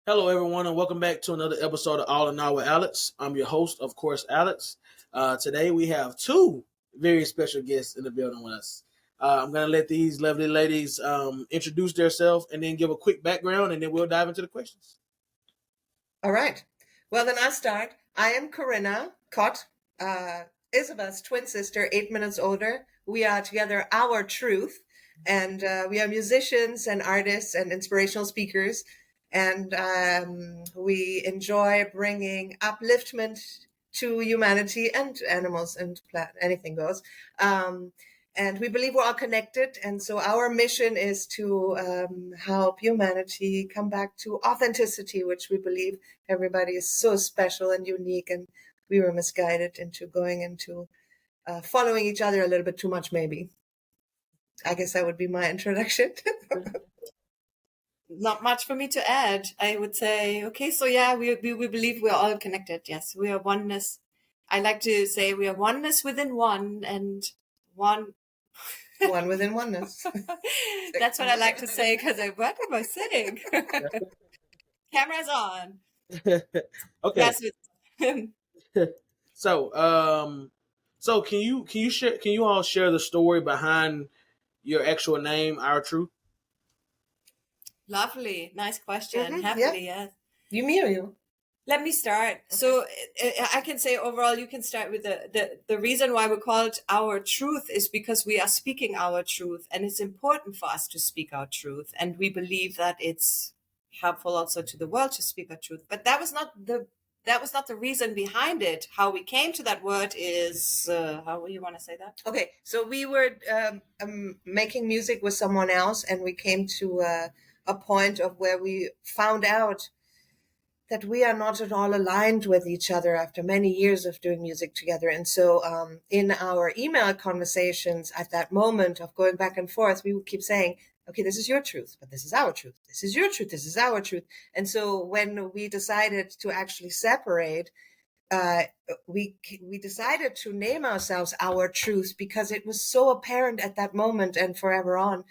Hello, everyone, and welcome back to another episode of All in All with Alex. I'm your host, of course, Alex. Today we have two very special guests in the building with us. I'm going to let these lovely ladies introduce themselves and then give a quick background, and then we'll dive into the questions. All right. Well, then I'll start. I am Corinna, Isabel's twin sister, 8 minutes older. We are together Our Truth, and we are musicians and artists and inspirational speakers. And we enjoy bringing upliftment to humanity and animals and anything goes. And we believe we're all connected. And so our mission is to help humanity come back to authenticity, which we believe everybody is so special and unique. And we were misguided into going into following each other a little bit too much, maybe. I guess that would be my introduction. Not much for me to add. I would say, okay, so yeah, we believe we're all connected. Yes, we are oneness. I like to say we are oneness within one and one. One within oneness. That's what I like to say because what am I saying? Camera's on. Okay. Yes. So can you all share the story behind your actual name, Our Truth? Lovely, nice question. Mhm, Happily, yeah. yes. You, me, or you? Let me start. Okay. So I can say overall, you can start with the reason why we call it Our Truth is because we are speaking our truth, and it's important for us to speak our truth, and we believe that it's helpful also to the world to speak our truth. But that was not the reason behind it. How we came to that word is how you want to say that? Okay, so we were making music with someone else, and we came to a point of where we found out that we are not at all aligned with each other after many years of doing music together. And so in our email conversations at that moment of going back and forth, we would keep saying, okay, this is your truth, but this is our truth. This is your truth. This is our truth. And so when we decided to actually separate, we decided to name ourselves Our Truth because it was so apparent at that moment and forever on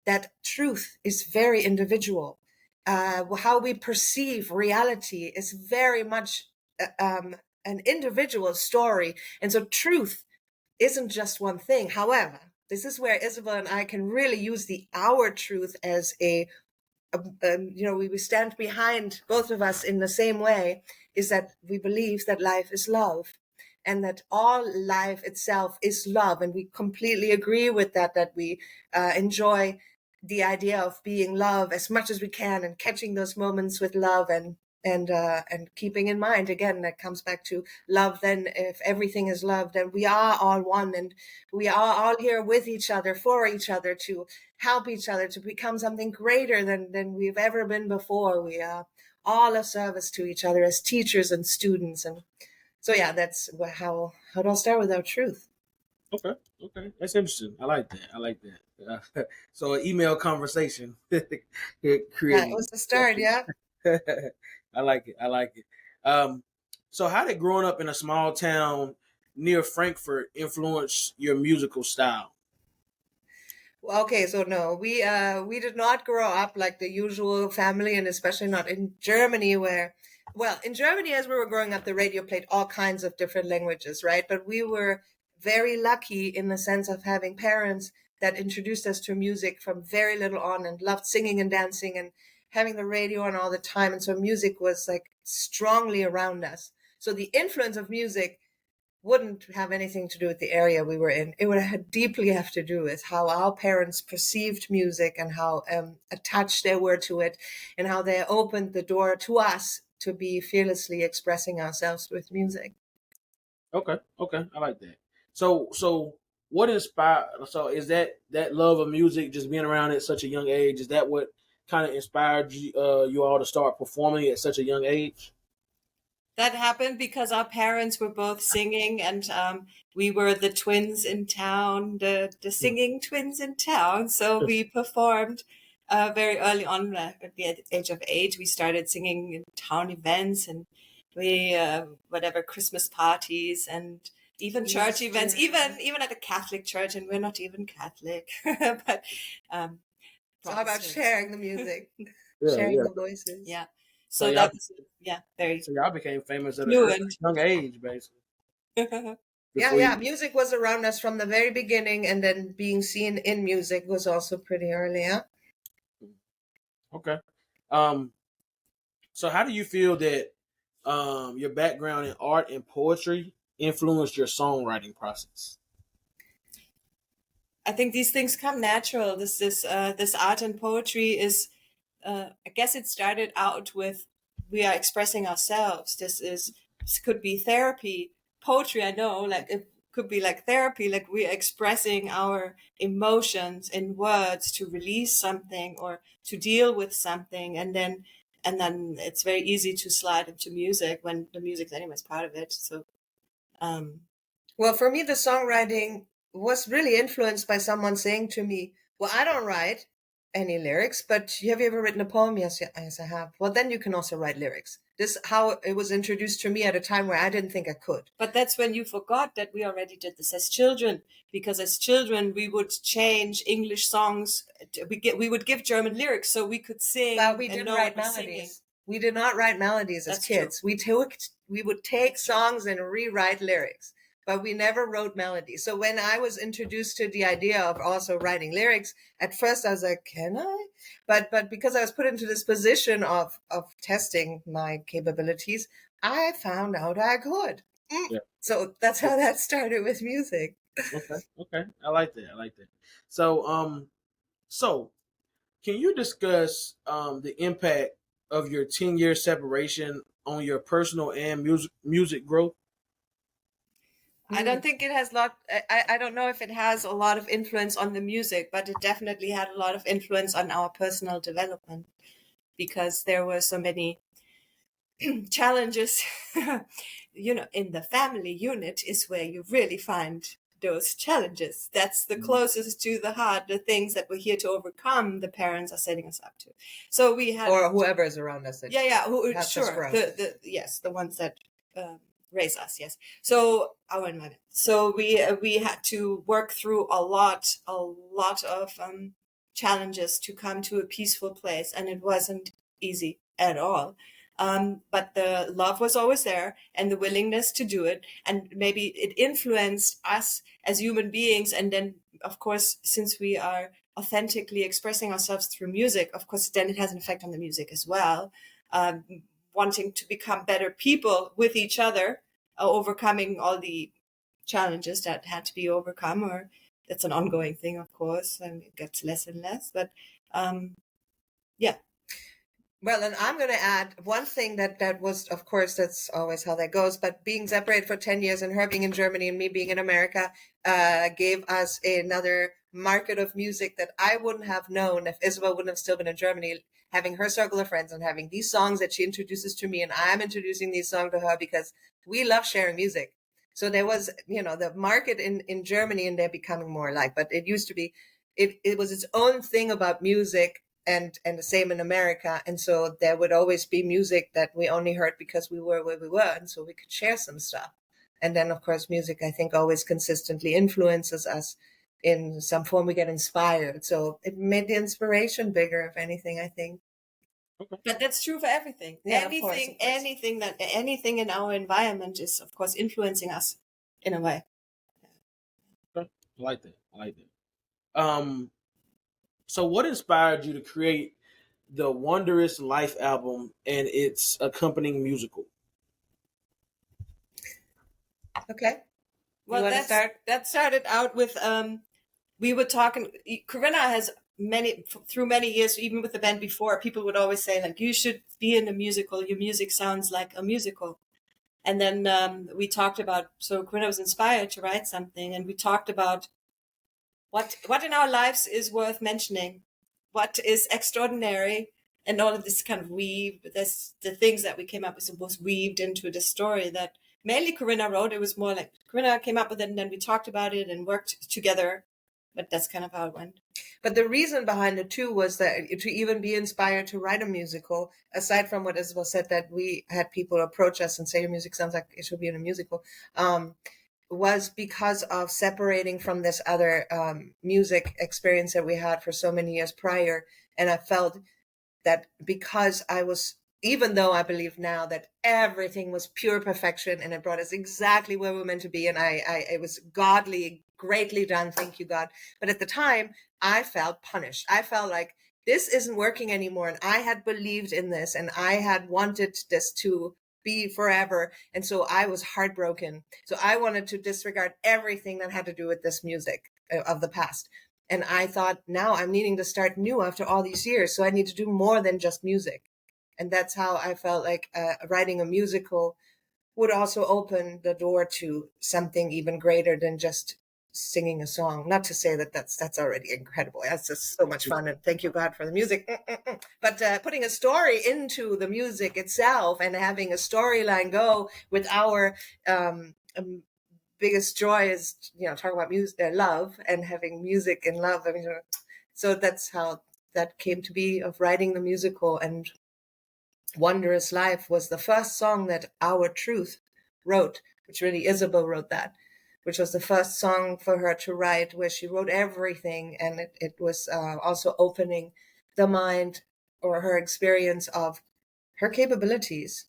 that truth is very individual. How we perceive reality is very much an individual story. And so truth isn't just one thing. However, this is where Isabel and I can really use the Our Truth as we stand behind both of us in the same way, is that we believe that life is love and that all life itself is love. And we completely agree with that we enjoy the idea of being love as much as we can and catching those moments with love and keeping in mind, again, that comes back to love. Then if everything is love, then we are all one, and we are all here with each other, for each other, to help each other to become something greater than we've ever been before. We are all of service to each other as teachers and students. And so, yeah, that's how do I start with Our Truth? Okay, that's interesting. I like that. So an email conversation created. That was the start, yeah. I like it. So how did growing up in a small town near Frankfurt influence your musical style? Okay, so no, we did not grow up like the usual family, and especially not in Germany in Germany, as we were growing up, the radio played all kinds of different languages, right? But we were very lucky in the sense of having parents that introduced us to music from very little on and loved singing and dancing and having the radio on all the time. And so music was like strongly around us. So the influence of music wouldn't have anything to do with the area we were in. It would deeply have to do with how our parents perceived music and how attached they were to it and how they opened the door to us to be fearlessly expressing ourselves with music. Okay, I like that. So what inspired? So is that love of music, just being around at such a young age? Is that what kind of inspired you all to start performing at such a young age? That happened because our parents were both singing, and we were the twins in town, the singing twins in town. So we performed very early on, at the age of 8. We started singing in town events and we whatever Christmas parties and even church events, even at a Catholic church, and we're not even Catholic, but it's all about sharing the music, sharing the voices. Yeah. So So y'all, that was, very so y'all became famous at a fluent. young age, basically. Yeah, Before yeah. you, Music was around us from the very beginning, and then being seen in music was also pretty early. Yeah. okay. Um, so how do you feel that your background in art and poetry influenced your songwriting process? I think these things come natural. This art and poetry is, I guess it started out with, we are expressing ourselves. This could be therapy. Poetry, I know, like it could be like therapy, like we are expressing our emotions in words to release something or to deal with something, and then it's very easy to slide into music when the music's anyways part of it. So um Well, for me, the songwriting was really influenced by someone saying to me, "Well, I don't write any lyrics, but have you ever written a poem?" Yes, yes, I have. Well, then you can also write lyrics. This how it was introduced to me at a time where I didn't think I could. But that's when you forgot that we already did this as children, because as children we would change English songs. We would give German lyrics so we could sing But we and didn't know write what we're singing. melodies. We did not write melodies as That's true. kids. We would take songs and rewrite lyrics, but we never wrote melodies. So when I was introduced to the idea of also writing lyrics, at first I was like, "Can I?" But because I was put into this position of testing my capabilities, I found out I could. Yeah. So that's how that started with music. Okay. Okay. I like that. I like that. So, so can you discuss the impact of your 10-year separation on your personal and music growth? I don't think it has lot. I don't know if it has a lot of influence on the music, but it definitely had a lot of influence on our personal development, because there were so many challenges. In the family unit is where you really find those challenges. That's the closest to the heart, the things that we're here to overcome, the parents are setting us up to. So we had, or whoever is around us. who, helps us sure, grow. the ones that raise us, yes. So our environment. So we had to work through a lot of challenges to come to a peaceful place, and it wasn't easy at all. But the love was always there, and the willingness to do it, and maybe it influenced us as human beings. And then, of course, since we are authentically expressing ourselves through music, of course, then it has an effect on the music as well. Wanting to become better people with each other, overcoming all the challenges that had to be overcome, or that's an ongoing thing, of course, and it gets less and less. But yeah. Well, and I'm going to add one thing that was, of course, that's always how that goes. But being separated for 10 years and her being in Germany and me being in America gave us another market of music that I wouldn't have known if Isabel wouldn't have still been in Germany, having her circle of friends and having these songs that she introduces to me, and I'm introducing these songs to her because we love sharing music. So there was, the market in Germany, and they're becoming more alike. But it used to be, it was its own thing about music, and the same in America. And so there would always be music that we only heard because we were where we were, and so we could share some stuff. And then, of course, music, I think, always consistently influences us in some form. We get inspired, so it made the inspiration bigger, if anything, I think. But that's true for everything. Yeah, of course. Anything in our environment is, of course, influencing us in a way. Okay. I like that. I like that. So what inspired you to create the Wondrous Life album and its accompanying musical? Okay. Well, that started out with we were talking. Corinna has through many years, even with the band before, people would always say, like, you should be in a musical. Your music sounds like a musical. And then we talked about, so Corinna was inspired to write something, and we talked about what in our lives is worth mentioning, what is extraordinary, and all of this kind of the things that we came up with was weaved into the story that mainly Corinna wrote. It was more like Corinna came up with it, and then we talked about it and worked together. But that's kind of how it went. But the reason behind it too was that to even be inspired to write a musical, aside from what Isabel said, that we had people approach us and say your music sounds like it should be in a musical, was because of separating from this other music experience that we had for so many years prior. And I felt that because I was even though I believe now that everything was pure perfection and it brought us exactly where we were meant to be, and it was godly, greatly done, thank you God. But at the time, I felt punished. I felt like this isn't working anymore, and I had believed in this, and I had wanted this to be forever, and so I was heartbroken. So I wanted to disregard everything that had to do with this music of the past. And I thought, now I'm needing to start new after all these years, so I need to do more than just music. And that's how I felt like writing a musical would also open the door to something even greater than just singing a song. Not to say that that's already incredible. That's just so much fun, and thank you God for the music. But putting a story into the music itself and having a storyline go with our biggest joy is, talking about music, love, and having music and love. I mean, so that's how that came to be, of writing the musical. And Wondrous Life was the first song that Our Truth wrote, which really Isabelle wrote that, which was the first song for her to write, where she wrote everything. And it was also opening the mind, or her experience of her capabilities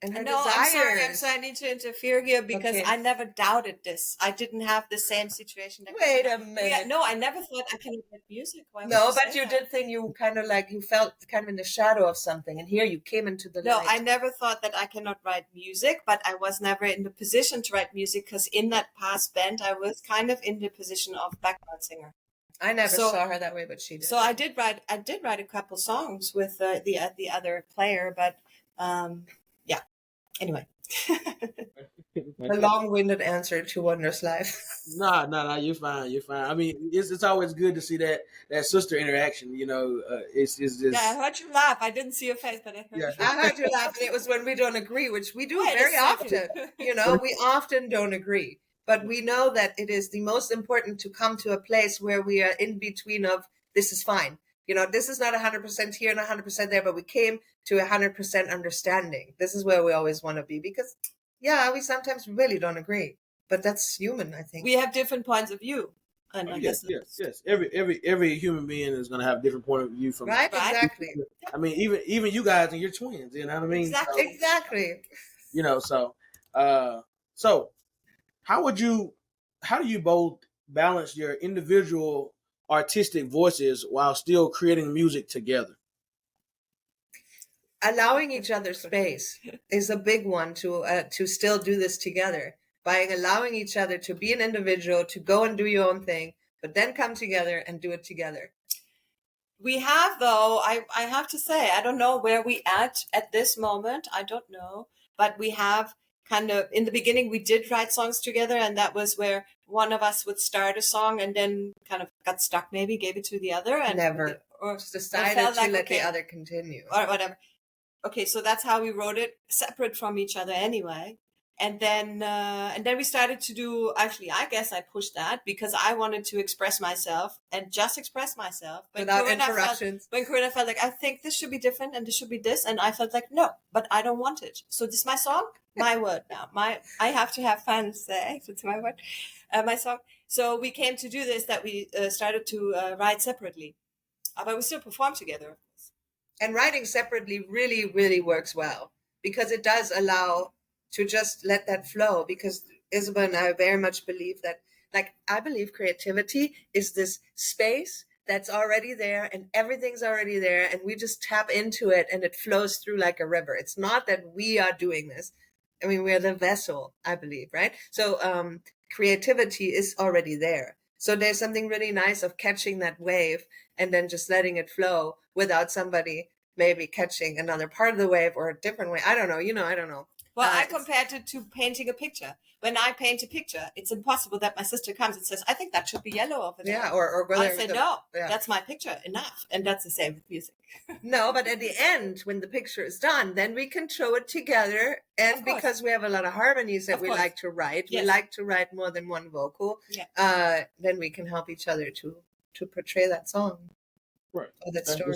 and her No, desires. I'm sorry, I need to interfere here because Okay. I never doubted this. I didn't have the same situation. Wait a minute. No, I never thought I can write music. Why would No, but say you that? did think you kind of like, you felt kind of in the shadow of something, and here you came into the No, light. I never thought that I cannot write music, but I was never in the position to write music, because in that past band, I was kind of in the position of background singer. I never So- saw her that way, but she did. So I did write a couple songs with the other player, but yeah. Anyway. A long-winded answer to Wondrous Life. Nah, you're fine. You're fine. I mean, it's always good to see that sister interaction. It's just Yeah, I heard you laugh. I didn't see your face, but I heard Yeah. you. I heard you laugh, and it was when we don't agree, which we do Wait a very second. often. We often don't agree. But we know that it is the most important to come to a place where we are in between of, this is fine. This is not 100% here and 100% there, but we came to 100% understanding. This is where we always want to be, because, yeah, we sometimes really don't agree. But that's human, I think. We have different points of view. And I guess yes. Every human being is going to have a different point of view from. Right? Right. Exactly. I mean, even you guys and your twins. You know what I mean? Exactly. Exactly. So how do you both balance your individual artistic voices while still creating music together? Allowing each other space is a big one to still do this together, by allowing each other to be an individual, to go and do your own thing, but then come together and do it together. We have, though, I have to say, I don't know where we at this moment. I don't know. But we have kind of, in the beginning, we did write songs together. And that was where one of us would start a song and then kind of got stuck, maybe gave it to the other. And Never. Or Just decided felt to like, let okay, the other continue. or whatever. Okay, so that's how we wrote it, separate from each other anyway. And then we started to do, actually, I guess I pushed that because I wanted to express myself and just express myself. Without interruptions. When Corinna felt like, I think this should be different and this should be this. And I felt like, no, but I don't want it. So this is my song, my word now. I have to have fun, say, if it's my word, my song. So we came to do this, that we started to write separately. But we still perform together. And writing separately really, really works well, because it does allow to just let that flow. Because Isabelle and I very much believe that, I believe creativity is this space that's already there and everything's already there, and we just tap into it and it flows through like a river. It's not that we are doing this. I mean, we're the vessel, I believe, right? So creativity is already there. So there's something really nice of catching that wave and then just letting it flow without somebody maybe catching another part of the wave or a different way. I don't know. I don't know. Well, I compared it to painting a picture. When I paint a picture, it's impossible that my sister comes and says, I think that should be yellow over there. Yeah, or go I there. say, no, that's my picture, enough. And that's the same with music. No, but at the end, when the picture is done, then we can show it together. And because we have a lot of harmonies that we like to write, we like to write more than one vocal. Yeah. Then we can help each other to portray that song. Right. Or that story.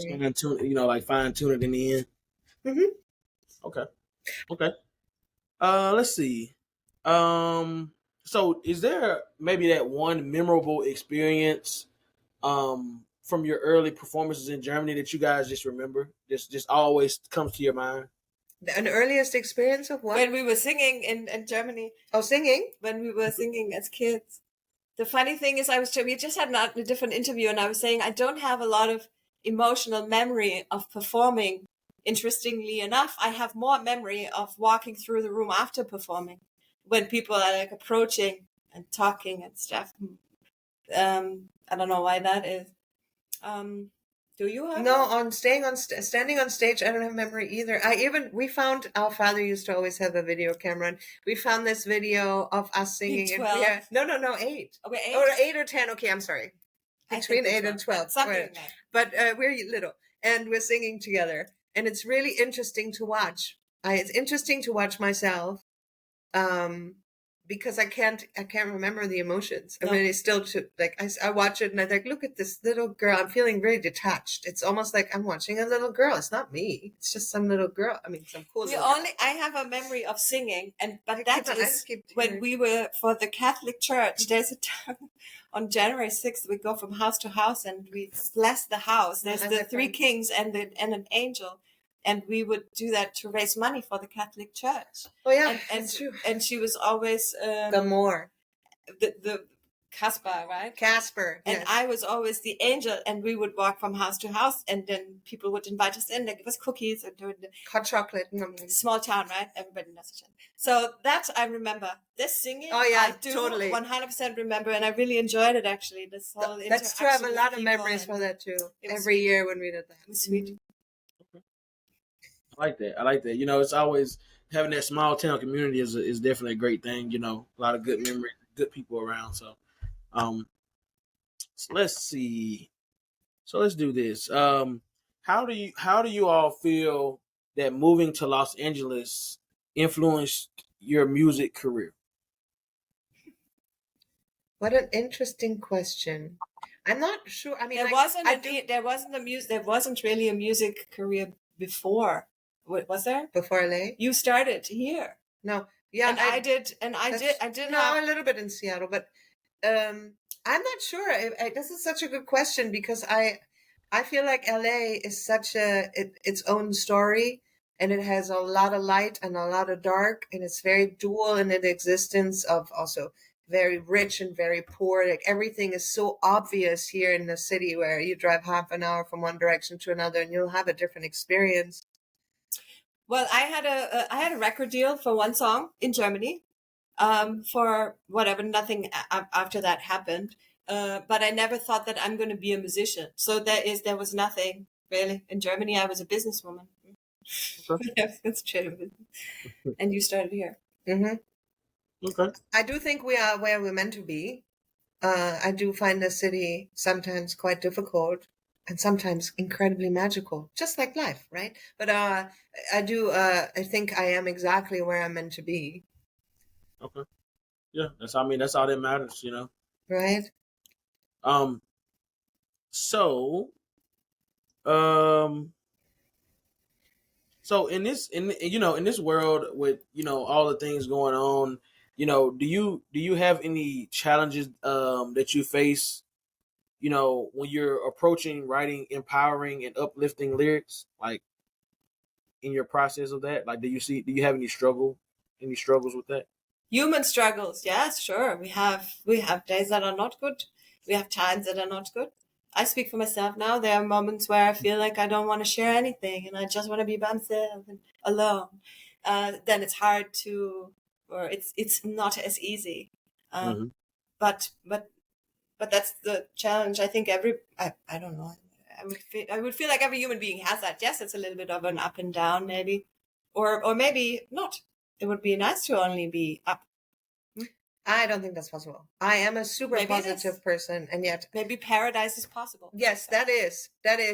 Fine tune it in the end. Mm-hmm. Okay. Let's see. So is there maybe that one memorable experience from your early performances in Germany that you guys just remember? Just always comes to your mind? An earliest experience of what? When we were singing in Germany. Oh, singing? When we were singing as kids. The funny thing is, we just had a different interview, and I was saying I don't have a lot of emotional memory of performing. Interestingly enough, I have more memory of walking through the room after performing, when people are like approaching and talking and stuff. I don't know why that is. Do you have? No, standing on stage, I don't have memory either. We found, our father used to always have a video camera, and we found this video of us singing. 12? No, 8. Oh, we're 8? Or 8 or 10. Okay, I'm sorry. Between 8 and 12. Something like that. But we're little, and we're singing together, and it's really interesting to watch. It's interesting to watch myself, because I can't remember the emotions. No. I mean, it's still I watch it and I think, look at this little girl. I'm feeling very detached. It's almost like I'm watching a little girl. It's not me. It's just some little girl. I mean, some cool little girl. I have a memory of singing, but that is when we were for the Catholic Church. There's a time on January 6th, we go from house to house and we bless the house. There's the 3 kings and an angel. And we would do that to raise money for the Catholic Church. Oh yeah, and that's true. And she was always the Caspar, right? Casper. And yes. I was always the angel, and we would walk from house to house, and then people would invite us in. They give us cookies and hot chocolate. Small town, right? Everybody knows each other. So that I remember. This singing, oh yeah, I do totally 100% remember, and I really enjoyed it actually. This whole that's true. I have a lot of memories for that too. Every year when we did that, it was sweet. Mm-hmm. I like that. You know, it's always having that small town community is definitely a great thing. You know, a lot of good memories, good people around. So let's see. So let's do this. How do you all feel that moving to Los Angeles influenced your music career? What an interesting question. I'm not sure. I mean, there wasn't really a music career before. Was there? Before LA? You started here. No. Yeah. And I did. A little bit in Seattle, but I'm not sure. This is such a good question because I feel like LA is such its own story, and it has a lot of light and a lot of dark, and it's very dual in its existence of also very rich and very poor. Like everything is so obvious here in the city where you drive half an hour from one direction to another and you'll have a different experience. Well, I had a record deal for one song in Germany, for whatever. Nothing after that happened, but I never thought that I'm going to be a musician. So there was nothing really in Germany. I was a businesswoman. Okay. That's true. And you started here. Mm-hmm. Okay. I do think we are where we're meant to be. I do find the city sometimes quite difficult. And sometimes incredibly magical, just like life, right? But I think I am exactly where I'm meant to be. Okay. Yeah, that's all that matters, you know. Right. So in this world with, you know, all the things going on, you know, do you have any challenges that you face, you know, when you're approaching writing empowering and uplifting lyrics, like in your process of that? Like, do you have any struggles with that? Human struggles, yes, sure. We have days that are not good. We have times that are not good. I speak for myself now. There are moments where I feel like I don't want to share anything and I just want to be by myself and alone. Then it's hard or it's not as easy. But that's the challenge. I think I don't know. I would feel like every human being has that. Yes, it's a little bit of an up and down, maybe, or maybe not. It would be nice to only be up. I don't think that's possible. I am a super positive person, and yet maybe paradise is possible. Yes, that is.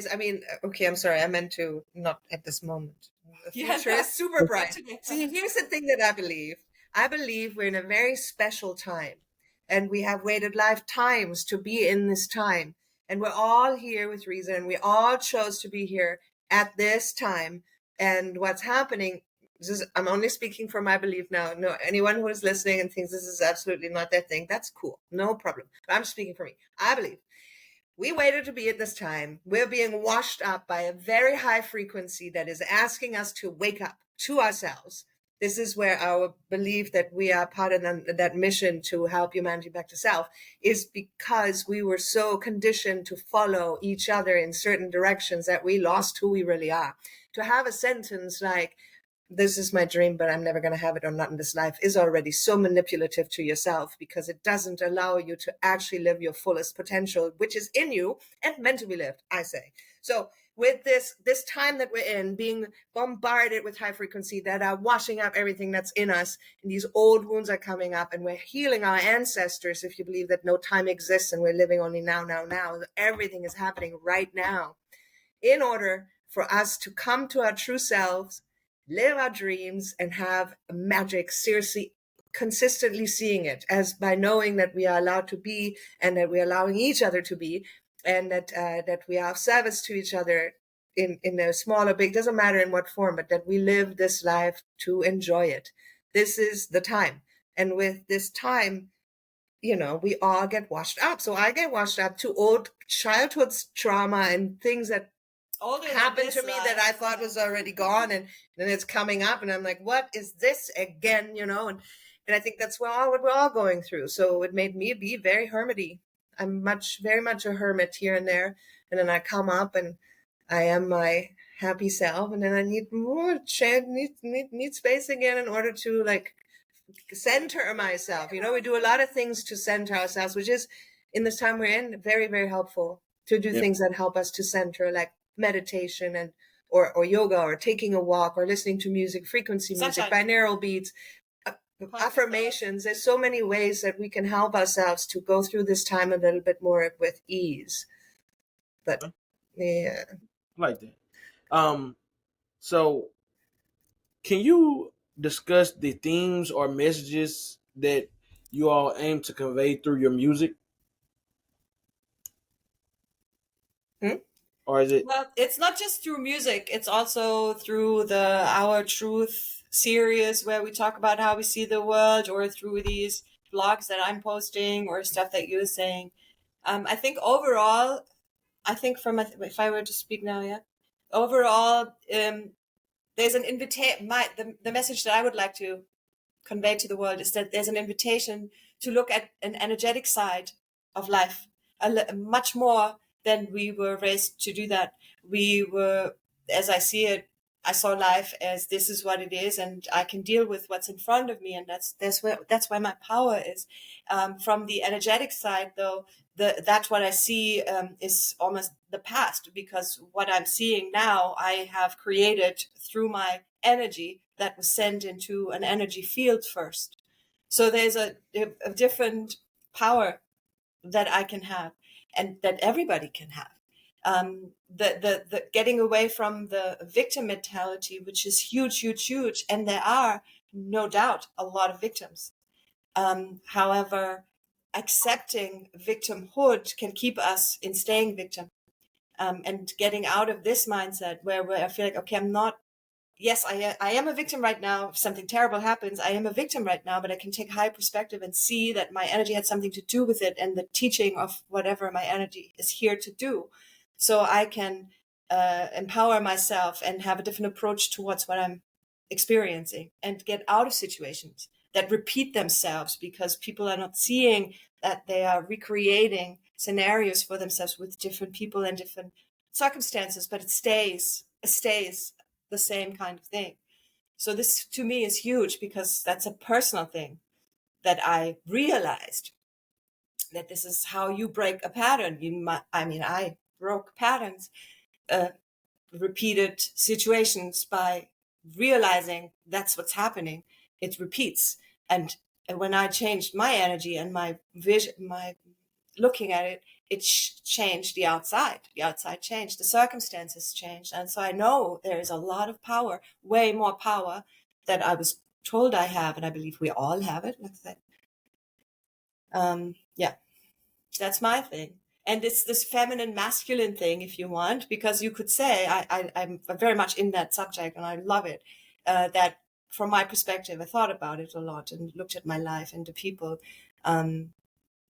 I mean, okay, I'm sorry. I meant to not at this moment. The future is super bright. See, here's the thing that I believe. I believe we're in a very special time. And we have waited lifetimes to be in this time. And we're all here with reason. We all chose to be here at this time. And what's happening, I'm only speaking for my belief now. No, anyone who is listening and thinks this is absolutely not their thing, that's cool. No problem. But I'm speaking for me. I believe we waited to be at this time. We're being washed up by a very high frequency that is asking us to wake up to ourselves. This is where our belief that we are part of that mission to help humanity back to self is, because we were so conditioned to follow each other in certain directions that we lost who we really are. To have a sentence like, "This is my dream, but I'm never going to have it, or not in this life," is already so manipulative to yourself, because it doesn't allow you to actually live your fullest potential, which is in you and meant to be lived, I say. So with this time that we're in, being bombarded with high frequency that are washing up everything that's in us, and these old wounds are coming up, and we're healing our ancestors, if you believe that no time exists and we're living only now, everything is happening right now, in order for us to come to our true selves, live our dreams, and have magic, seriously, consistently seeing it as by knowing that we are allowed to be, and that we're allowing each other to be, and that we are of service to each other in a small or big, doesn't matter in what form, but that we live this life to enjoy it. This is the time. And with this time, we all get washed up. So I get washed up to old childhood trauma and things that happened to me that I thought was already gone, and then it's coming up, and I'm like, what is this again? And I think that's what we're all going through. So it made me be very hermity. I'm very much a hermit here and there, and then I come up and I am my happy self, and then I need more need space again in order to center myself. We do a lot of things to center ourselves, which is, in this time we're in, very, very helpful to do things that help us to center, like meditation and or yoga, or taking a walk, or listening to music, frequency music, binaural beats, affirmations. There's so many ways that we can help ourselves to go through this time a little bit more with ease. But yeah, I like that. So can you discuss the themes or messages that you all aim to convey through your music? Or is it? Well, it's not just through music. It's also through the Our Truth series, where we talk about how we see the world, or through these blogs that I'm posting, or stuff that you're saying. I think overall, if I were to speak now, overall, there's an invitation. The message that I would like to convey to the world is that there's an invitation to look at an energetic side of life, much more than we were raised to do that. We were, as I see it, I saw life as, this is what it is, and I can deal with what's in front of me, and that's where my power is. From the energetic side, though, that's what I see is almost the past, because what I'm seeing now, I have created through my energy that was sent into an energy field first. So there's a different power that I can have, and that everybody can have. The getting away from the victim mentality, which is huge, huge, huge, and there are no doubt a lot of victims. However, accepting victimhood can keep us in staying victim, and getting out of this mindset where I feel like, okay, I'm not. Yes, I am a victim right now. If something terrible happens, I am a victim right now, but I can take high perspective and see that my energy had something to do with it, and the teaching of whatever my energy is here to do. So I can empower myself and have a different approach towards what I'm experiencing, and get out of situations that repeat themselves, because people are not seeing that they are recreating scenarios for themselves with different people and different circumstances, but it stays the same kind of thing. So this to me is huge, because that's a personal thing that I realized, that this is how you break a pattern. I broke patterns, repeated situations, by realizing that's what's happening. It repeats. And when I changed my energy and my vision, my looking at it, it changed the outside. The outside changed. The circumstances changed. And so I know there is a lot of power, way more power that I was told I have. And I believe we all have it. Like that. Yeah, that's my thing. And it's this feminine masculine thing, if you want, because you could say, I'm very much in that subject, and I love it. That from my perspective, I thought about it a lot and looked at my life and the people.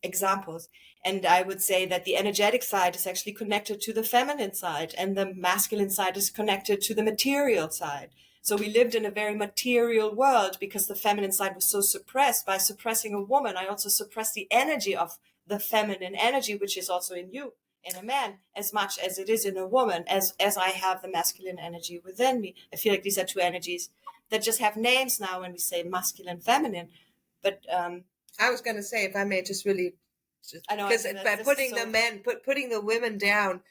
examples. And I would say that the energetic side is actually connected to the feminine side, and the masculine side is connected to the material side. So we lived in a very material world because the feminine side was so suppressed. By suppressing a woman, I also suppressed the energy of the feminine energy, which is also in you, in a man, as much as it is in a woman, as I have the masculine energy within me. I feel like these are two energies that just have names now when we say masculine, feminine. But I was going to say, if I may just really, I know, because by this putting is so- the men, putting the women down,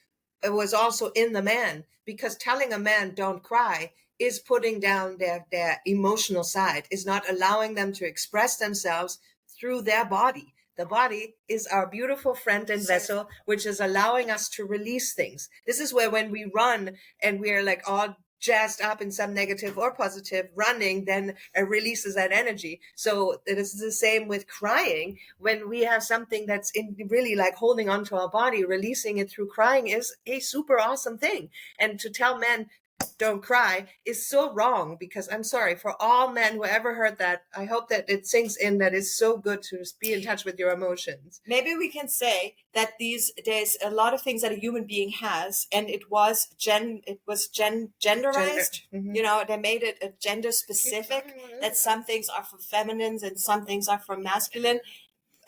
it was also in the man, because telling a man don't cry is putting down their emotional side, is not allowing them to express themselves through their body. The body is our beautiful friend and vessel, which is allowing us to release things. This is where when we run and we're like all jazzed up in some negative or positive running, then it releases that energy. So it is the same with crying. When we have something that's in really like holding onto our body, releasing it through crying is a super awesome thing. And to tell men don't cry is so wrong, because I'm sorry for all men who ever heard that. I hope that it sinks in that it's so good to be in touch with your emotions. Maybe we can say that there's a lot of things that a human being has, and it was genderized. Mhm. You know, they made it a gender specific, that some things are for feminines and some things are for masculine.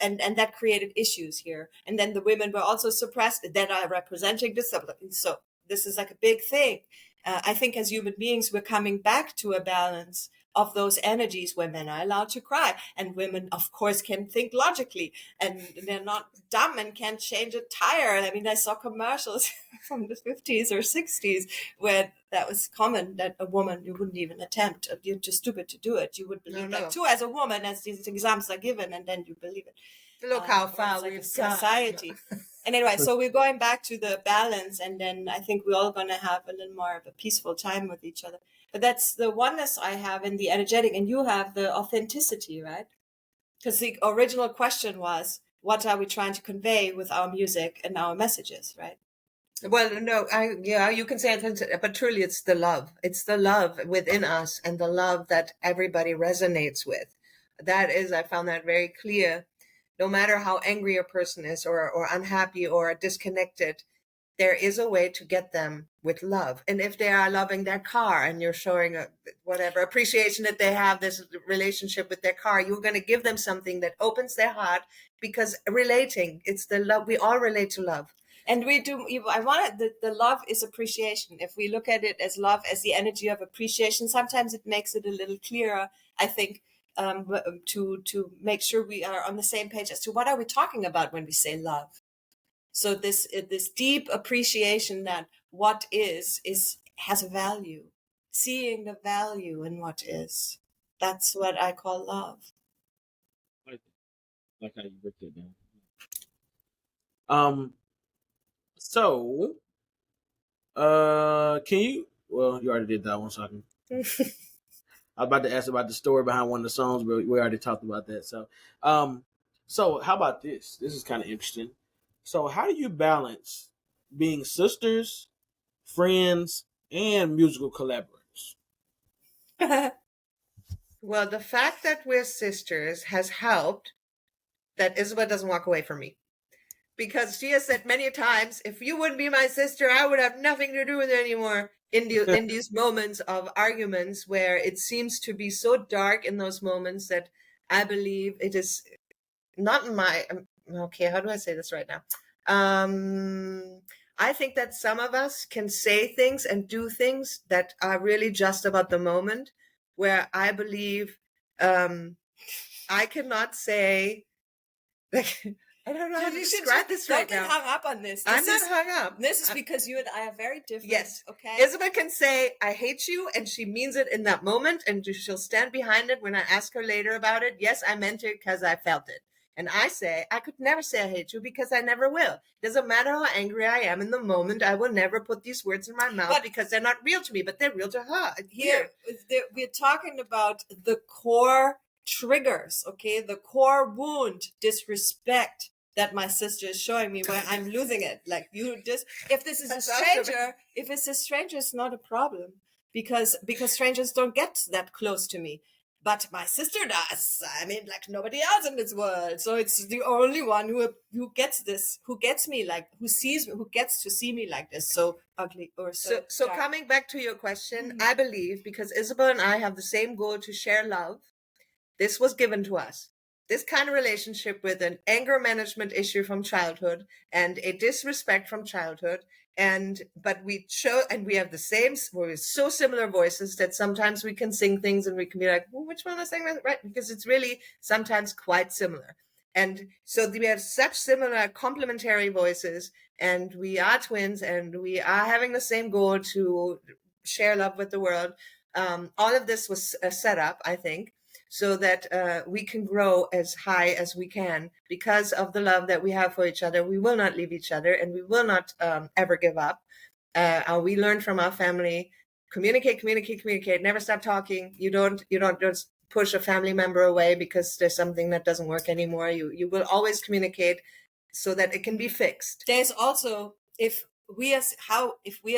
And that created issues here. And then the women were also suppressed that are representing this. So this is like a big thing. I think as human beings, we're coming back to a balance of those energies where men are allowed to cry, and women, of course, can think logically, and they're not dumb and can't change a tire. I mean, I saw commercials from the 50s or 60s where that was common, that a woman, you wouldn't even attempt. You're too stupid to do it. You would believe No. that too as a woman, as these examples are given, and then you believe it. Look how Or far it's like we've a got. society. And anyway, so we're going back to the balance, and then I think we're all going to have a little more of a peaceful time with each other. But that's the oneness I have in the energetic, and you have the authenticity, right? Because the original question was, what are we trying to convey with our music and our messages, right? Well, no, you can say it, but truly it's the love. It's the love within us and the love that everybody resonates with. That is, I found that very clear. No matter how angry a person is or unhappy or disconnected, there is a way to get them with love. And if they are loving their car and you're showing whatever appreciation that they have this relationship with their car, you're going to give them something that opens their heart, because relating, it's the love. We all relate to love. And we do, I want it, the love is appreciation. If we look at it as love, as the energy of appreciation, sometimes it makes it a little clearer, I think, to make sure we are on the same page as to what are we talking about when we say love. So this deep appreciation that what is has a value, seeing the value in what is. That's what I call love. Like how you break it down. So, can you? Well, you already did that one, so I can. I was about to ask about the story behind one of the songs, but we already talked about that. So how about this? This is kind of interesting. So, how do you balance being sisters, friends, and musical collaborators? Well, the fact that we're sisters has helped that Isabel doesn't walk away from me. Because she has said many times, if you wouldn't be my sister, I would have nothing to do with it anymore. In these moments of arguments where it seems to be so dark, in those moments that I believe it is not my, okay, how do I say this right now? I think that some of us can say things and do things that are really just about the moment, where I believe I cannot say, like, I don't know how to describe this right now. Don't get hung up on this. I'm not hung up. This is because you and I are very different. Yes. Okay. Isabel can say, I hate you, and she means it in that moment, and she'll stand behind it when I ask her later about it. Yes, I meant it because I felt it. And I say, I could never say I hate you because I never will. Doesn't matter how angry I am in the moment, I will never put these words in my mouth because they're not real to me, but they're real to her. Here, we're talking about the core triggers, okay? The core wound, disrespect that my sister is showing me where I'm losing it. Like, if this is a stranger, it's not a problem, because strangers don't get that close to me. but my sister does. I mean, like nobody else in this world. So it's the only one who gets this, who gets me like, who sees me, who gets to see me like this, so ugly or So dark. coming back to your question, I believe because Isabel and I have the same goal to share love, this was given to us. This kind of relationship with an anger management issue from childhood and a disrespect from childhood. But we have the same, we're so similar voices that sometimes we can sing things and we can be like, well, which one is saying that? Right? Because it's really sometimes quite similar. And so we have such similar complementary voices, and we are twins, and we are having the same goal to share love with the world. All of this was set up, I think, so that we can grow as high as we can because of the love that we have for each other. We will not leave each other, and we will not ever give up. We learn from our family: communicate, never stop talking. You don't just push a family member away because there's something that doesn't work anymore. You will always communicate so that it can be fixed. There's also, if we are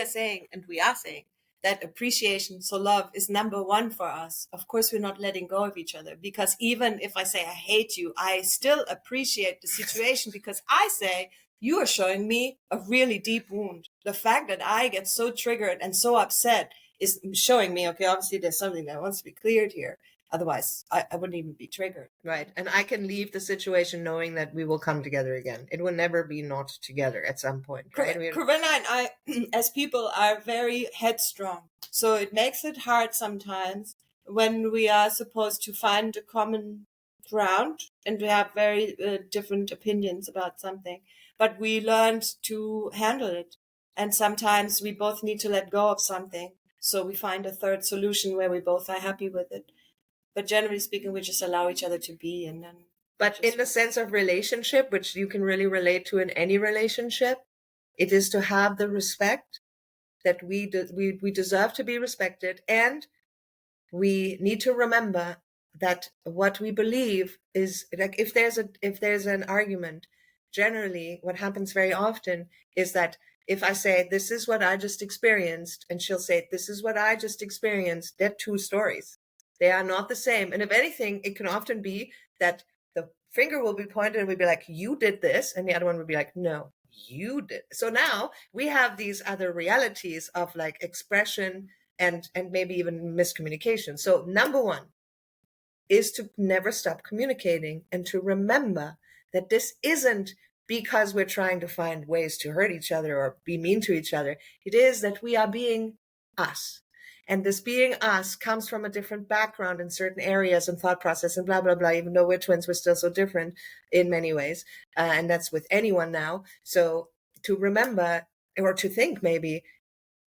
saying, and we are saying, that appreciation, so love is number one for us, of course we're not letting go of each other, because even if I say I hate you, I still appreciate the situation because I say you are showing me a really deep wound. The fact that I get so triggered and so upset is showing me, okay, obviously there's something that wants to be cleared here. Otherwise, I wouldn't even be triggered. Right. And I can leave the situation knowing that we will come together again. It will never be not together at some point, right? Corinna and I, as people, are very headstrong. So it makes it hard sometimes when we are supposed to find a common ground and we have very different opinions about something. But we learned to handle it. And sometimes we both need to let go of something. So we find a third solution where we both are happy with it. But generally speaking, we just allow each other to be. And then. But in the sense of relationship, which you can really relate to in any relationship, it is to have the respect that we deserve to be respected. And we need to remember that what we believe is, like, if there's an argument, generally what happens very often is that if I say, this is what I just experienced, and she'll say, this is what I just experienced, they're two stories. They are not the same. And if anything, it can often be that the finger will be pointed and we'll be like, you did this. And the other one would be like, no, you did. So now we have these other realities of like expression and maybe even miscommunication. So number one is to never stop communicating and to remember that this isn't because we're trying to find ways to hurt each other or be mean to each other. It is that we are being us. And this being us comes from a different background in certain areas and thought process and blah, blah, blah. Even though we're twins, we're still so different in many ways. And that's with anyone now. So to remember, or to think maybe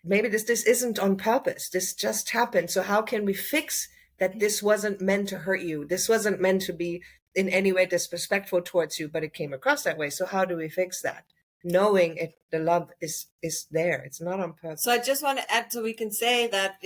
this isn't on purpose. This just happened. So how can we fix that? This wasn't meant to hurt you. This wasn't meant to be in any way disrespectful towards you, but it came across that way. So how do we fix that? Knowing it, the love is there. It's not on purpose. So I just want to add, so we can say that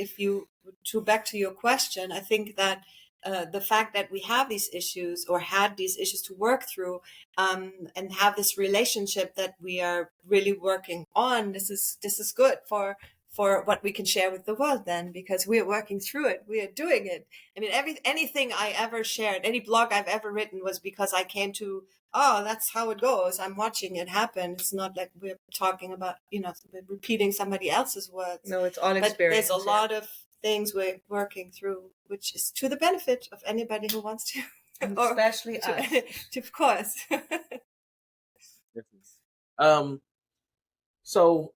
back to your question, I think that the fact that we have these issues or had these issues to work through and have this relationship that we are really working on, this is good for what we can share with the world then, because we are working through it. We are doing it. I mean, anything I ever shared, any blog I've ever written was because I came to, oh, that's how it goes. I'm watching it happen. It's not like we're talking about, repeating somebody else's words. No, it's all experience. But there's a lot of things we're working through, which is to the benefit of anybody who wants to. Especially us. Of course. So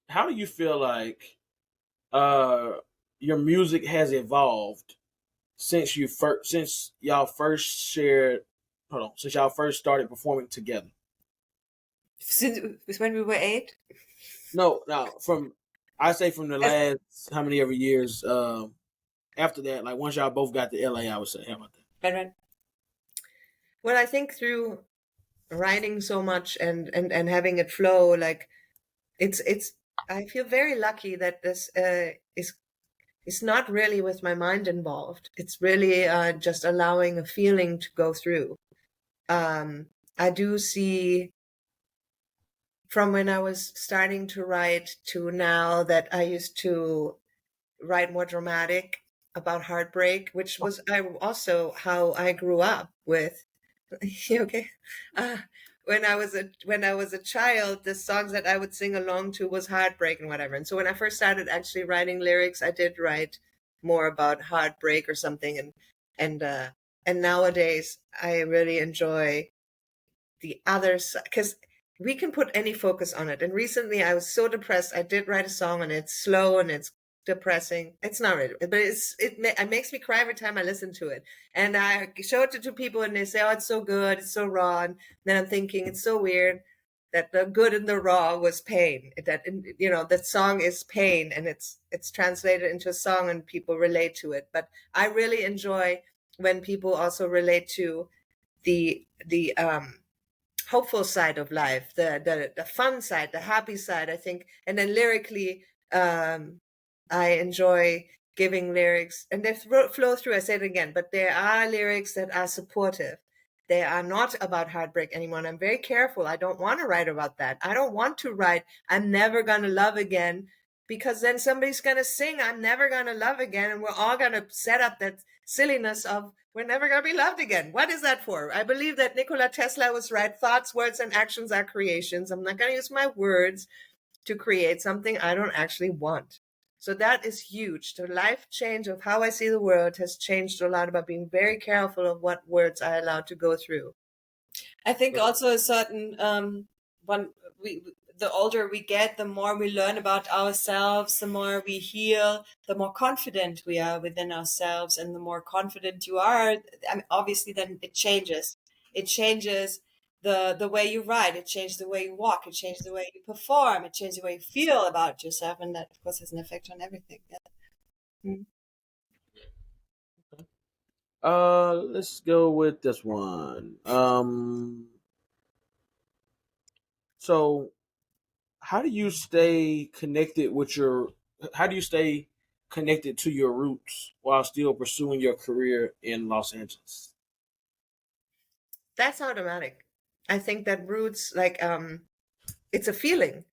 how do you feel like your music has evolved since y'all first started performing together? Since when we were 8? No, from the last how many ever years after that, like once y'all both got to LA, I would say. How about that? Right. Well, I think through writing so much and having it flow, like it's I feel very lucky that this is not really with my mind involved. It's really just allowing a feeling to go through. I do see from when I was starting to write to now that I used to write more dramatic about heartbreak, which was also how I grew up with. Okay. Uh, when I was a child, the songs that I would sing along to was heartbreak and whatever. And so when I first started actually writing lyrics, I did write more about heartbreak or something. And nowadays I really enjoy the other side, because we can put any focus on it. And recently I was so depressed. I did write a song and it's slow and it's depressing. It's not really, but it makes me cry every time I listen to it. And I show it to people and they say, oh, it's so good, it's so raw. And then I'm thinking, it's so weird that the good and the raw was pain. That song is pain, and it's translated into a song and people relate to it. But I really enjoy when people also relate to the hopeful side of life, the fun side, the happy side, I think. And then lyrically, I enjoy giving lyrics, and they flow through. I say it again, but there are lyrics that are supportive. They are not about heartbreak anymore. And I'm very careful. I don't want to write about that. I don't want to write, I'm never going to love again, because then somebody's going to sing, I'm never going to love again. And we're all going to set up that silliness of, we're never going to be loved again. What is that for? I believe that Nikola Tesla was right. Thoughts, words, and actions are creations. I'm not going to use my words to create something I don't actually want. So that is huge. The life change of how I see the world has changed a lot, about being very careful of what words I allow to go through. I think also a certain the older we get, the more we learn about ourselves, the more we heal, the more confident we are within ourselves, and the more confident you are, I mean, obviously then it changes. It changes the way you write, it changes the way you walk, it changes the way you perform, it changes the way you feel about yourself, and that of course has an effect on everything. Yeah. Let's go with this one. So how do you stay connected with your how do you stay connected to your roots while still pursuing your career in Los Angeles? That's automatic. I think that roots, like, it's a feeling.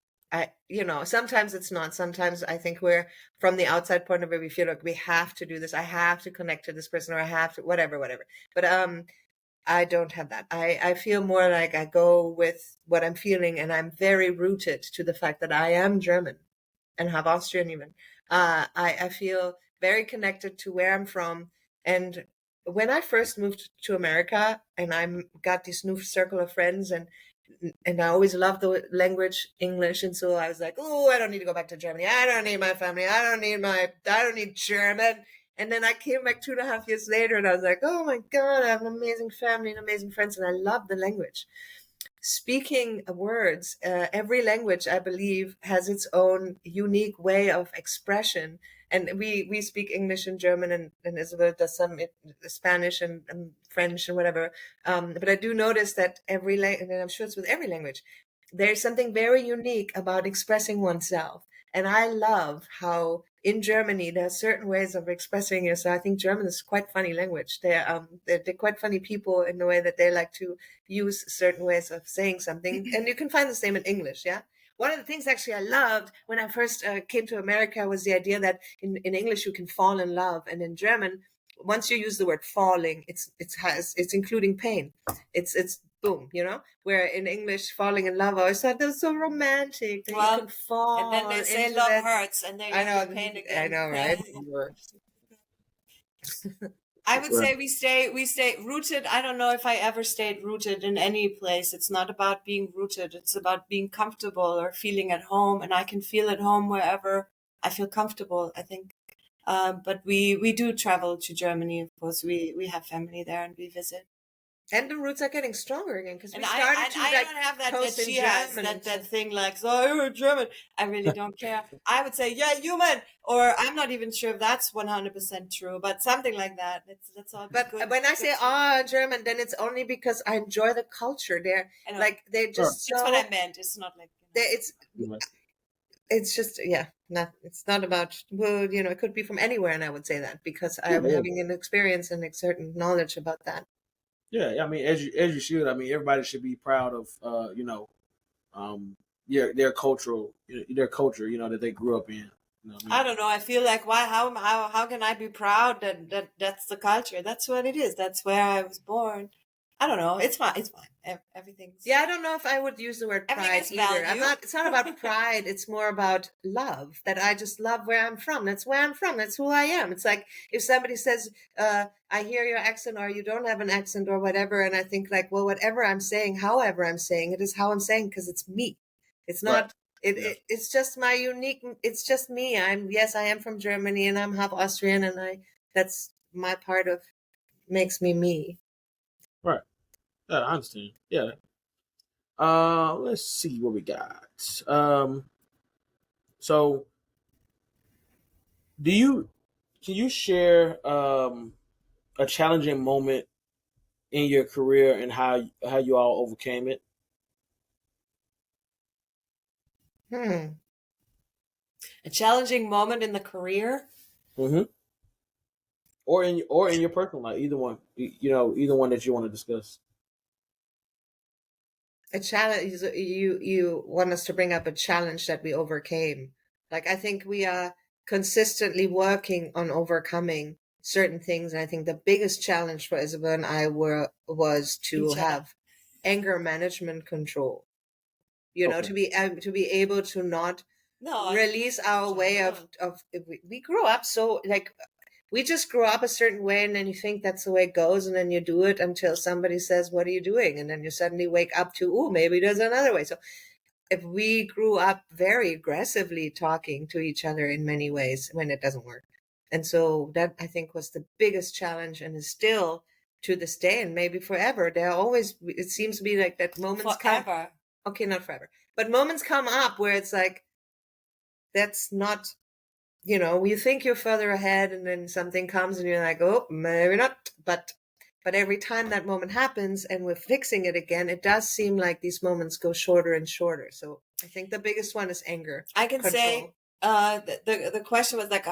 Sometimes it's not. Sometimes I think we're, from the outside point of view, we feel like we have to do this. I have to connect to this person, or I have to, whatever. But I don't have that. I feel more like I go with what I'm feeling, and I'm very rooted to the fact that I am German and have Austrian even. I feel very connected to where I'm from. And when I first moved to America and I got this new circle of friends, and I always loved the language English, and so I was like, oh, I don't need to go back to Germany. I don't need my family. I don't need German. And then I came back 2.5 years later, and I was like, oh my God, I have an amazing family and amazing friends, and I love the language. Speaking words, every language, I believe, has its own unique way of expression. And we speak English and German, and Isabel does some Spanish and French and whatever. But I do notice that every language, and I'm sure it's with every language, there's something very unique about expressing oneself. And I love how in Germany there are certain ways of expressing yourself. I think German is quite a funny language. They're quite funny people in the way that they like to use certain ways of saying something. And you can find the same in English, yeah? One of the things actually I loved when I first came to America was the idea that in English you can fall in love, and in German, once you use the word falling, it's including pain. It's boom, where in English, falling in love, I always thought that's so romantic that you can fall. And then they say love hurts, and they have pain again. I know, right? I would say we stay rooted. I don't know if I ever stayed rooted in any place. It's not about being rooted. It's about being comfortable or feeling at home. And I can feel at home wherever I feel comfortable, I think. But we do travel to Germany, of course. We have family there and we visit. And the roots are getting stronger again, because we I don't have that she has that thing like, so you're German. I really don't care. I would say, yeah, human, or I'm not even sure if that's 100% true, but something like that. That's all. But good, when I say German, then it's only because I enjoy the culture. They're like, they're just that's what I meant. It's not like it's just it's not about, well, it could be from anywhere, and I would say that because I'm having an experience and a certain knowledge about that. Yeah, I mean, as you should. I mean, everybody should be proud of their culture, that they grew up in. You know what I don't know. I feel like how can I be proud that that's the culture? That's what it is. That's where I was born. I don't know. It's fine. It's fine. Everything's Yeah, I don't know if I would use the word everything pride is either. value. It's not about pride. It's more about love, that I just love where I'm from. That's where I'm from. That's who I am. It's like if somebody says, I hear your accent, or you don't have an accent, or whatever. And I think like, well, whatever I'm saying, however I'm saying it is how I'm saying, because it's me. It's Right. not, it's just my unique, it's just me. Yes, I am from Germany and I'm half Austrian, and that's my part of, makes me me. Right. Yeah, I understand. Yeah. Let's see what we got. So do you can you share a challenging moment in your career and how you all overcame it? Hmm. A challenging moment in the career. Mm-hmm. Or in your personal life, either one. Either one that you want to discuss. A challenge, you want us to bring up a challenge that we overcame. Like, I think we are consistently working on overcoming certain things, and I think the biggest challenge for Isabel and I was to Each other. have anger management control, you know, Okay. to be able to not No, release our way of we grew up so like we just grew up a certain way, and then you think that's the way it goes, and then you do it until somebody says, what are you doing? And then you suddenly wake up to, oh, maybe there's another way. So if we grew up very aggressively talking to each other in many ways when it doesn't work. And so that, I think, was the biggest challenge, and is still to this day, and maybe forever. There are always, it seems to be like that moments come. forever. Okay, not forever, but moments come up where it's like, that's not, you think you're further ahead, and then something comes and you're like, oh, maybe not. But every time that moment happens and we're fixing it again, it does seem like these moments go shorter and shorter. So I think the biggest one is anger I can control. say the question was like,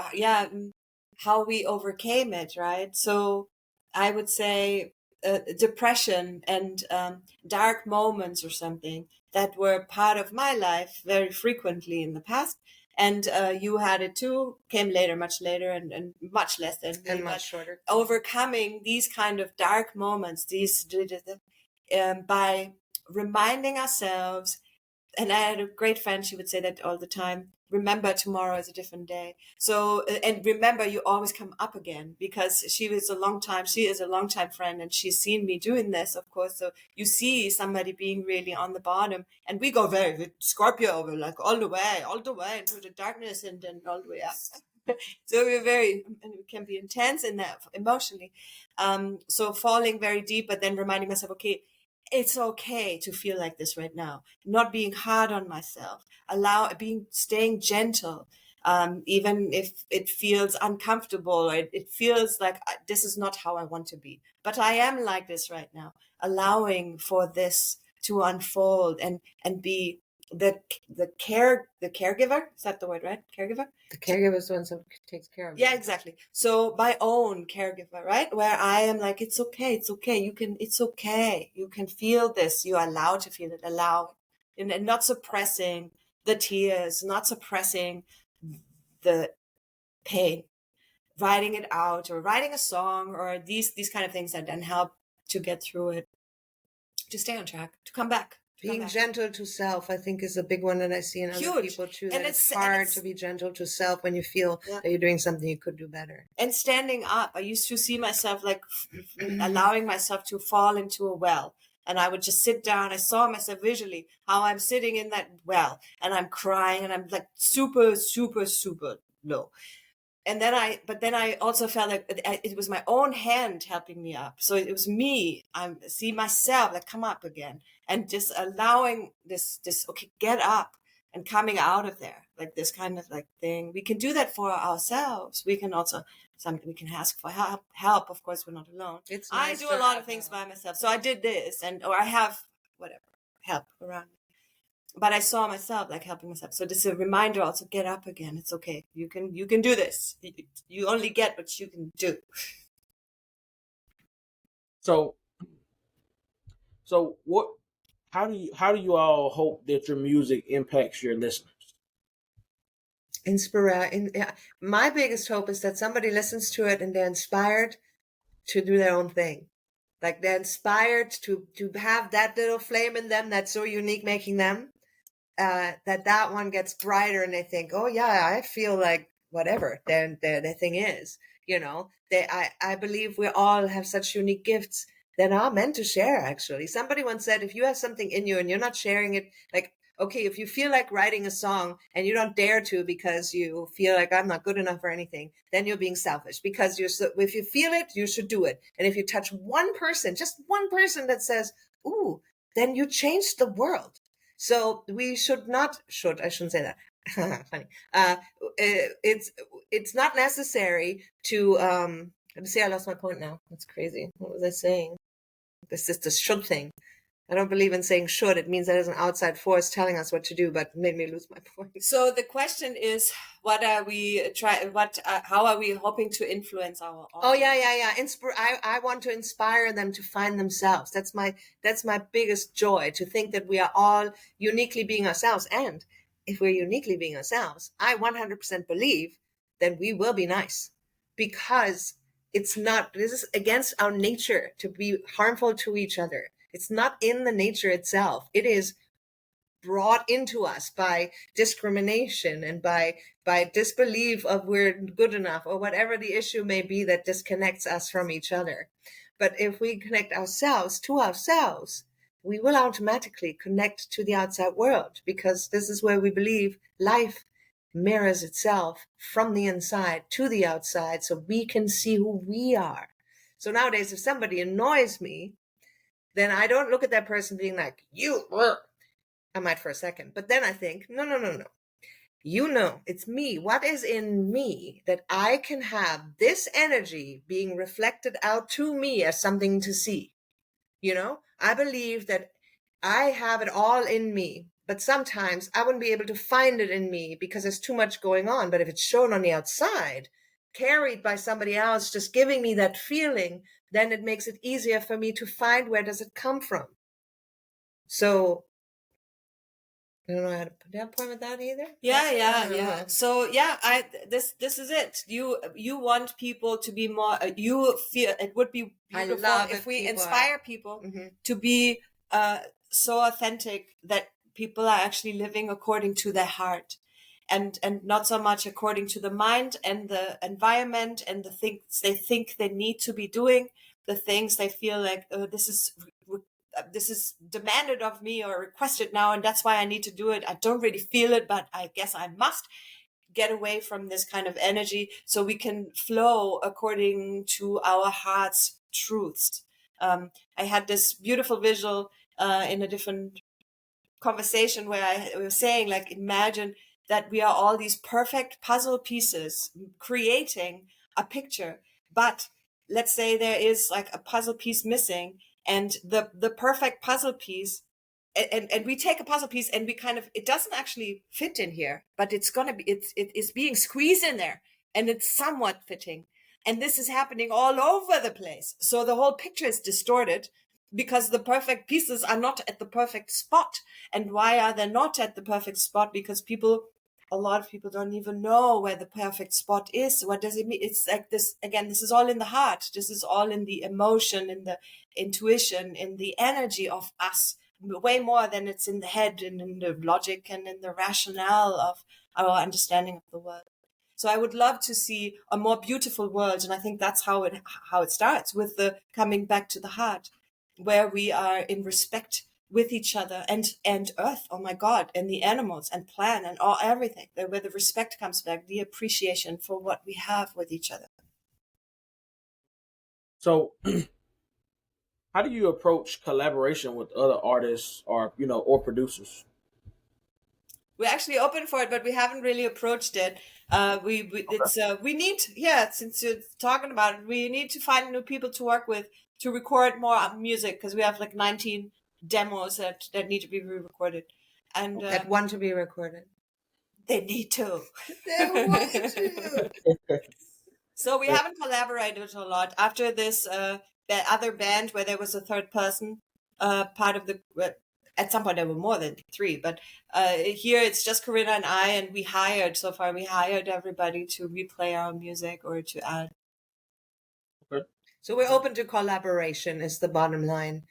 how we overcame it, right? So I would say depression and dark moments or something that were part of my life very frequently in the past. And you had it too, came later, much later, and much less than me. And much shorter. Overcoming these kind of dark moments, by reminding ourselves. And I had a great friend, she would say that all the time, remember tomorrow is a different day. So, and remember, you always come up again, because she is a long time friend, and she's seen me doing this, of course. So you see somebody being really on the bottom, and we go with Scorpio, we're like all the way into the darkness, and then all the way up. So and we can be intense in that emotionally. So falling very deep, but then reminding myself, okay, it's okay to feel like this right now. Not being hard on myself, staying gentle, even if it feels uncomfortable, or it feels like this is not how I want to be. But I am like this right now, allowing for this to unfold and be the caregiver. Is that the word, right? Caregiver. The caregiver is the one who takes care of Yeah, you. exactly. So my own caregiver, right? Where I am like, it's okay. It's okay. You can feel this. You are allowed to feel it. Allow it. And not suppressing the tears, not suppressing the pain, writing it out, or writing a song, or these kind of things that then help to get through it, to stay on track, to come back. Being gentle to self, I think, is a big one that I see in other people too. And it's hard to be gentle to self when you feel that you're doing something you could do better. And standing up. I used to see myself like allowing myself to fall into a well. And I would just sit down. I saw myself visually, how I'm sitting in that well, and I'm crying, and I'm like super, super, super low. And then I also felt like it was my own hand helping me up. So it was me. I see myself like come up again, and just allowing this, okay, get up, and coming out of there, like this kind of like thing. We can do that for ourselves. We can also, we can ask for help. Of course, we're not alone. I do a lot of things by myself. So I did this, or I have whatever help around me. But I saw myself like helping myself. So this is a reminder also, get up again. It's okay. You can do this. You only get what you can do. So what? How do you all hope that your music impacts your listeners? My biggest hope is that somebody listens to it and they're inspired to do their own thing. Like they're inspired to have that little flame in them that's so unique, making them that one gets brighter, and they think, oh yeah, I feel like whatever their thing is. I believe we all have such unique gifts that are meant to share. Actually, somebody once said, if you have something in you and you're not sharing it, like, okay, if you feel like writing a song and you don't dare to because you feel like I'm not good enough or anything, then you're being selfish, because if you feel it, you should do it. And if you touch one person, just one person that says, ooh, then you change the world. So we I shouldn't say that. Funny. It's not necessary to, see, I lost my point now. That's crazy. What was I saying? This is the should thing. I don't believe in saying should. It means that there's an outside force telling us what to do, but made me lose my point. So the question is, what are we how are we hoping to influence our audience? Oh yeah. I want to inspire them to find themselves. That's my biggest joy, to think that we are all uniquely being ourselves. And if we're uniquely being ourselves, I 100% believe that we will be nice, because this is against our nature to be harmful to each other. It's not in the nature itself. It is brought into us by discrimination and by disbelief of we're good enough, or whatever the issue may be that disconnects us from each other. But if we connect ourselves to ourselves, we will automatically connect to the outside world, because this is where we believe life mirrors itself from the inside to the outside, so we can see who we are. So nowadays, if somebody annoys me, then I don't look at that person being like, you, I might for a second, but then I think, no. It's me. What is in me that I can have this energy being reflected out to me as something to see? I believe that I have it all in me, but sometimes I wouldn't be able to find it in me because there's too much going on. But if it's shown on the outside, carried by somebody else, just giving me that feeling, then it makes it easier for me to find where does it come from. So I don't know how to put that point with that either. Yeah. So this is it. You want people to be more. You feel it would be beautiful if we inspire people to be so authentic that people are actually living according to their heart, and not so much according to the mind and the environment and the things they think they need to be doing, the things they feel like this is demanded of me or requested now, and that's why I need to do it. I don't really feel it, but I guess I must get away from this kind of energy so we can flow according to our heart's truths. I had this beautiful visual in a different conversation where I was saying, like, imagine that we are all these perfect puzzle pieces creating a picture, but let's say there is like a puzzle piece missing, and the perfect puzzle piece, and we take a puzzle piece and we it doesn't actually fit in here, but it is being squeezed in there, and it's somewhat fitting. And this is happening all over the place. So the whole picture is distorted because the perfect pieces are not at the perfect spot. And why are they not at the perfect spot? Because a lot of people don't even know where the perfect spot is. What does it mean? It's like this, again, this is all in the heart. This is all in the emotion, in the intuition, in the energy of us, way more than it's in the head and in the logic and in the rationale of our understanding of the world. So I would love to see a more beautiful world. And I think that's how it starts, with the coming back to the heart, where we are in respect with each other and earth, oh my God, and the animals and plant and everything, where the respect comes back, the appreciation for what we have with each other. So how do you approach collaboration with other artists or producers? We're actually open for it, but we haven't really approached it. We need, since you're talking about it, we need to find new people to work with to record more music, because we have like 19 demos that need to be re-recorded, and that want to be recorded. They need to. They want to. So we haven't collaborated a lot after this other band where there was a third person part of the at some point there were more than 3, but here it's just Corinna and I, and we hired everybody to replay our music or to add. Okay. So we're open to collaboration is the bottom line.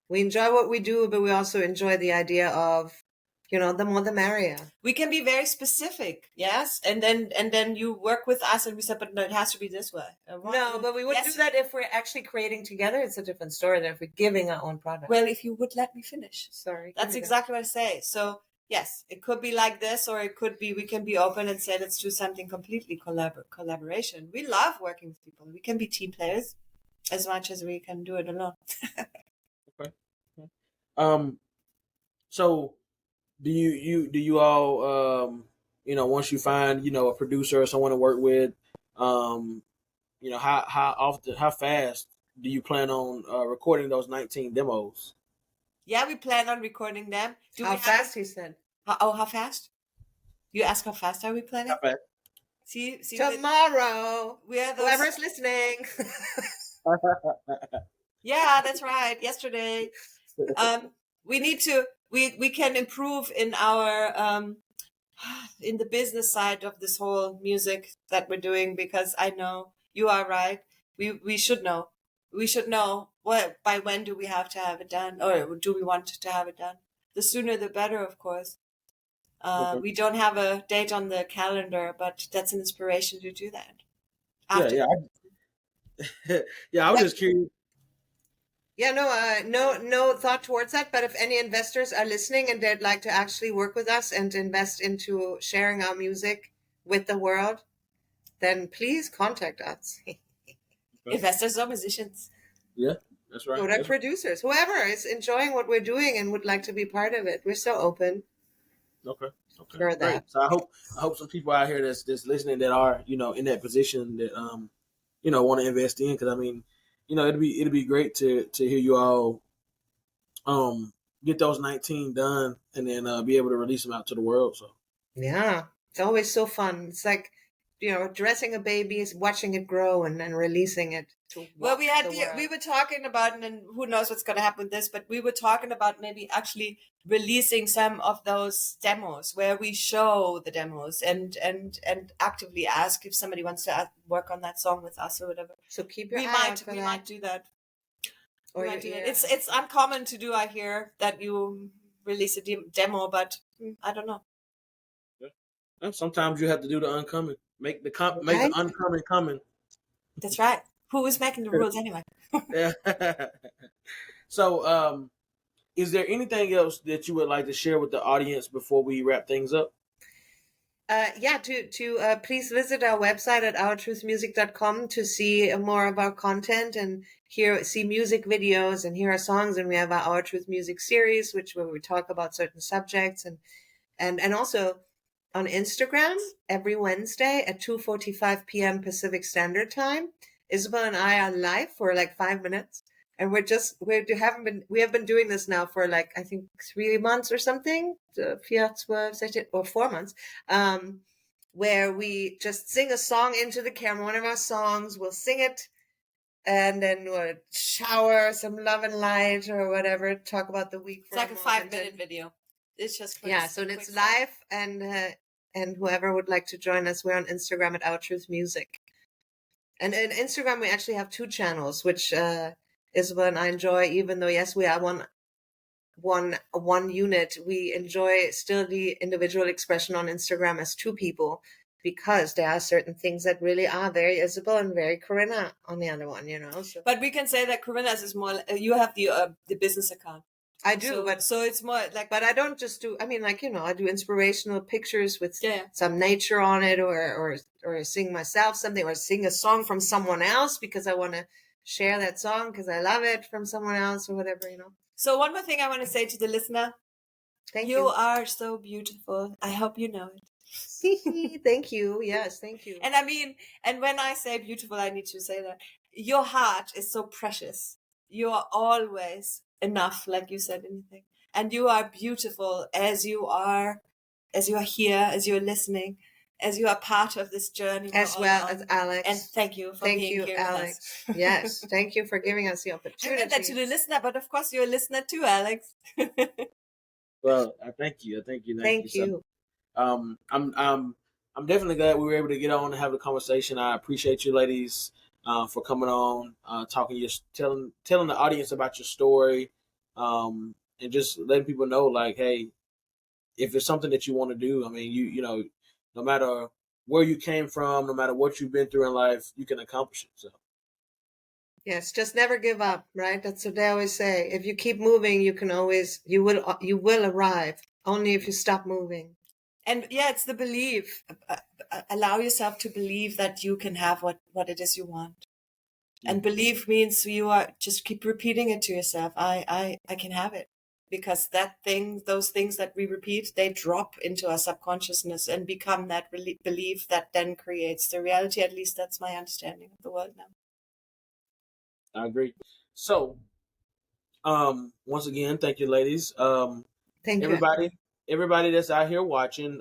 We enjoy what we do, but we also enjoy the idea of, the more the merrier. We can be very specific, yes, and then you work with us, and we said, but no, it has to be this way. No, but we would do that if we're actually creating together. It's a different story than if we're giving our own product. Well, if you would let me finish. Sorry. That's exactly what I say. So yes, it could be like this, or it could be we can be open and say let's do something completely collaboration. We love working with people. We can be team players as much as we can do it alone. Okay. So do you all once you find a producer or someone to work with, how fast do you plan on recording those 19 demos? Yeah, we plan on recording them. How fast, he said. How fast? You ask how fast are we planning? How fast? See tomorrow. We are those... Whoever's listening. Yeah, that's right. Yesterday. We need to. We can improve in our in the business side of this whole music that we're doing, because I know you are right. We should know. We should know by when do we have to have it done, or do we want to have it done? The sooner the better, of course. Okay. We don't have a date on the calendar, but that's an inspiration to do that. I was just curious. Yeah, no thought towards that. But if any investors are listening and they'd like to actually work with us and invest into sharing our music with the world, then please contact us. Investors or musicians. Yeah, that's right. Or producers, whoever is enjoying what we're doing and would like to be part of it. We're so open. Okay. For that. Great. So I hope some people out here that's listening that are in that position that want to invest in, because I mean, it'd be great to hear you all get those 19 done and then be able to release them out to the world. So yeah, it's always so fun. It's like dressing a baby, is watching it grow and then releasing it. Well, we were talking about, and who knows what's going to happen with this, but we were talking about maybe actually releasing some of those demos where we show the demos and actively ask if somebody wants to work on that song with us or whatever. So keep your we eye might out for we that. might do that. Or we might do that. It's uncommon to do. I hear that you release a demo, but I don't know. Yeah. Sometimes you have to do the uncommon. Make the uncommon common. That's right. Who is making the rules anyway? Yeah. So, is there anything else that you would like to share with the audience before we wrap things up? Please visit our website at ourtruthmusic.com to see more of our content and see music videos and hear our songs. And we have our Truth Music series, where we talk about certain subjects, and also on Instagram every Wednesday at 2:45 p.m. Pacific Standard Time. Isabelle and I are live for like 5 minutes, and we have been doing this now for like I think 3 months or something, 4 months, where we just sing a song into the camera. One of our songs, we'll sing it, and then we'll shower some love and light or whatever. Talk about the week. It's like a 5-minute video. It's just quick, so it's live, and whoever would like to join us, we're on Instagram at Our Truth Music. And in Instagram, we actually have 2 channels, which Isabelle and I enjoy, even though, yes, we are one unit. We enjoy still the individual expression on Instagram as 2 people, because there are certain things that really are very Isabelle and very Corinna on the other one, So. But we can say that Corinna's is more, you have the business account. I do, so it's more like. But I don't just do. I mean, I do inspirational pictures with some nature on it, or sing myself something, or sing a song from someone else because I want to share that song because I love it from someone else or whatever, So one more thing I want to say to the listener: Thank you are so beautiful. I hope you know it. Thank you. Yes, thank you. And I mean, and when I say beautiful, I need to say that your heart is so precious. You are always enough, like you said, anything, and you are beautiful as you are here, as you're listening, as you are part of this journey, as well as Alex. And thank you for being here, Alex. Yes, thank you for giving us the opportunity. I said that to the listener, but of course you're a listener too, Alex. Well, I thank you. I thank you. Thank you. Thank So, you. um, I'm I'm I'm definitely glad we were able to get on and have a conversation. I appreciate you, ladies, for coming on, talking your telling the audience about your story, and just letting people know, like, hey, if it's something that you want to do, I mean, you know, no matter where you came from, no matter what you've been through in life, you can accomplish it. So, Yes, just never give up, right? That's what they always say. If you keep moving, you will arrive. Only if you stop moving. And yeah, it's the belief. Allow yourself to believe that you can have what it is you want. And belief means you are just keep repeating it to yourself. I can have it. Because those things that we repeat, they drop into our subconsciousness and become that belief that then creates the reality. At least that's my understanding of the world now. I agree. So, once again, thank you, ladies. Thank you. Everybody that's out here watching,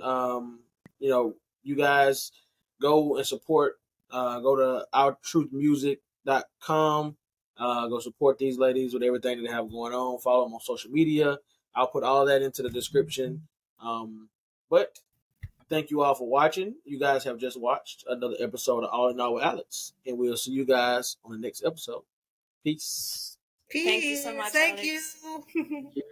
you know, you guys go and support. Go to OurTruthMusic.com. Go support these ladies with everything that they have going on. Follow them on social media. I'll put all that into the description. But thank you all for watching. You guys have just watched another episode of All in All with Alex, and we'll see you guys on the next episode. Peace. Peace. Thank you so much, Thank Alex. you. Yeah.